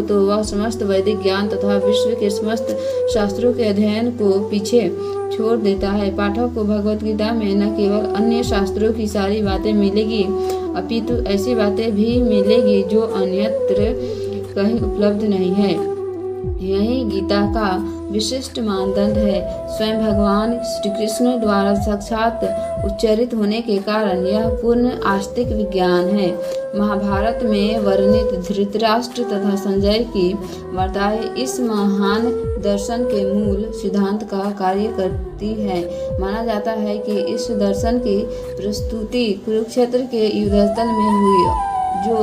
तो वह समस्त वैदिक ज्ञान तथा विश्व के समस्त शास्त्रों के अध्ययन को पीछे छोड़ देता है। पाठक को भगवत गीता में न केवल अन्य शास्त्रों की सारी बातें मिलेगी, अपितु ऐसी बातें भी मिलेगी जो अन्यत्र कहीं उपलब्ध नहीं है। यही गीता का विशिष्ट मानदंड है। स्वयं भगवान श्री कृष्ण द्वारा साक्षात उच्चारित होने के कारण यह पूर्ण आस्तिक विज्ञान है। महाभारत में वर्णित धृतराष्ट्र तथा संजय की वार्ताएं इस महान दर्शन के मूल सिद्धांत का कार्य करती है। माना जाता है कि इस दर्शन की प्रस्तुति कुरुक्षेत्र के युद्धस्थल में हुई, जो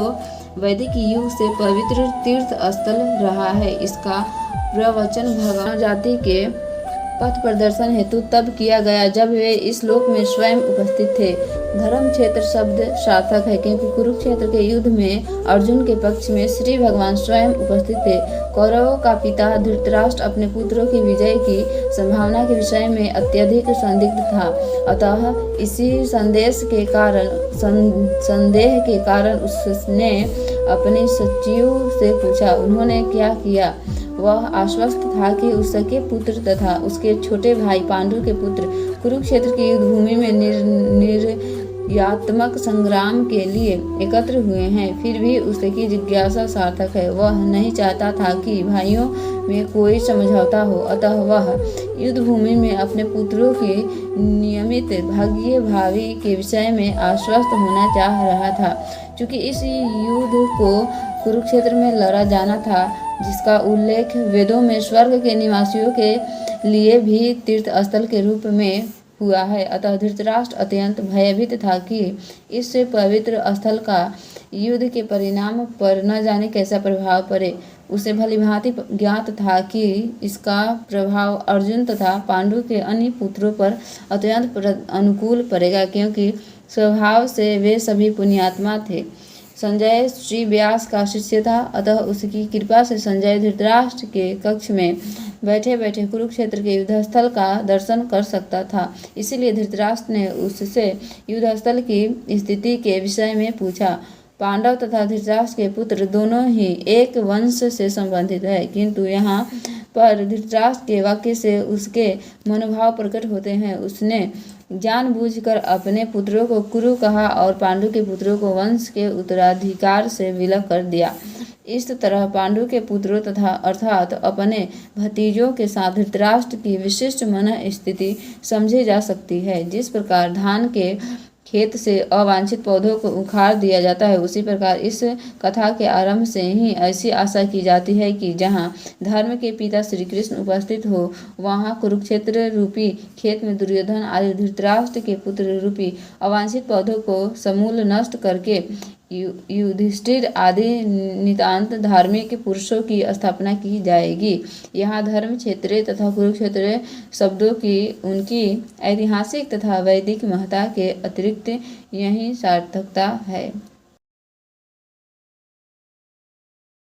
वैदिक युग से पवित्र तीर्थ स्थल रहा है। इसका प्रवचन भगवान जाति के पथ प्रदर्शन हेतु तब किया गया जब वे इस लोक में स्वयं उपस्थित थे। धर्म क्षेत्र शब्द सार्थक है क्योंकि कुरुक्षेत्र के युद्ध में अर्जुन के पक्ष में श्री भगवान स्वयं उपस्थित थे। कौरवों का पिता धृतराष्ट्र अपने पुत्रों की विजय की संभावना के विषय में अत्यधिक संदिग्ध था, अतः इसी संदेह के कारण उसने अपने सचिव से पूछा। उन्होंने क्या किया? वह आश्वस्त था कि उसके पुत्र तथा उसके छोटे भाई पांडु के पुत्र कुरुक्षेत्र की युद्ध भूमि में निर्यात्मक संग्राम के लिए एकत्र हुए हैं। फिर भी उसकी जिज्ञासा सार्थक है। वह नहीं चाहता था कि भाइयों में कोई समझौता हो, अतः वह युद्ध भूमि में अपने पुत्रों की नियमित भाग्य भावी के विषय में आश्वस्त होना चाह रहा था। चूँकि इस युद्ध को कुरुक्षेत्र में लड़ा जाना था, जिसका उल्लेख वेदों में स्वर्ग के निवासियों के लिए भी तीर्थ स्थल के रूप में हुआ है, अतः धृतराष्ट्र अत्यंत भयभीत था कि इस पवित्र स्थल का युद्ध के परिणाम पर न जाने कैसा प्रभाव पड़े। उसे भलीभांति ज्ञात था कि इसका प्रभाव अर्जुन तथा पांडु के अन्य पुत्रों पर अत्यंत अनुकूल पड़ेगा, क्योंकि स्वभाव से वे सभी पुण्यात्मा थे। संजय श्री व्यास का शिष्य था, अतः उसकी कृपा से संजय धृतराष्ट्र के कक्ष में बैठे बैठे कुरुक्षेत्र के युद्धस्थल का दर्शन कर सकता था। इसीलिए धृतराष्ट्र ने उससे युद्धस्थल की स्थिति के विषय में पूछा। पांडव तथा धृतराष्ट्र के पुत्र दोनों ही एक वंश से संबंधित है, किंतु यहाँ पर धृतराष्ट्र के वाक्य से उसके मनोभाव प्रकट होते हैं। उसने जानबूझकर अपने पुत्रों को कुरु कहा और पांडु के पुत्रों को वंश के उत्तराधिकार से विलग कर दिया। इस तरह पांडु के पुत्रों तथा अर्थात अपने भतीजों के साथ धृतराष्ट्र की विशिष्ट मन स्थिति समझी जा सकती है। जिस प्रकार धान के खेत से अवांछित पौधों को उखाड़ दिया जाता है, उसी प्रकार इस कथा के आरंभ से ही ऐसी आशा की जाती है कि जहाँ धर्म के पिता श्री कृष्ण उपस्थित हो, वहाँ कुरुक्षेत्र रूपी खेत में दुर्योधन आदि धृतराष्ट्र के पुत्र रूपी अवांछित पौधों को समूल नष्ट करके युधिष्ठिर आदि नितांत धार्मिक पुरुषों की स्थापना की जाएगी। यहाँ धर्म क्षेत्र तथा कुरुक्षेत्र शब्दों की उनकी ऐतिहासिक तथा वैदिक महत्ता के अतिरिक्त यही सार्थकता है।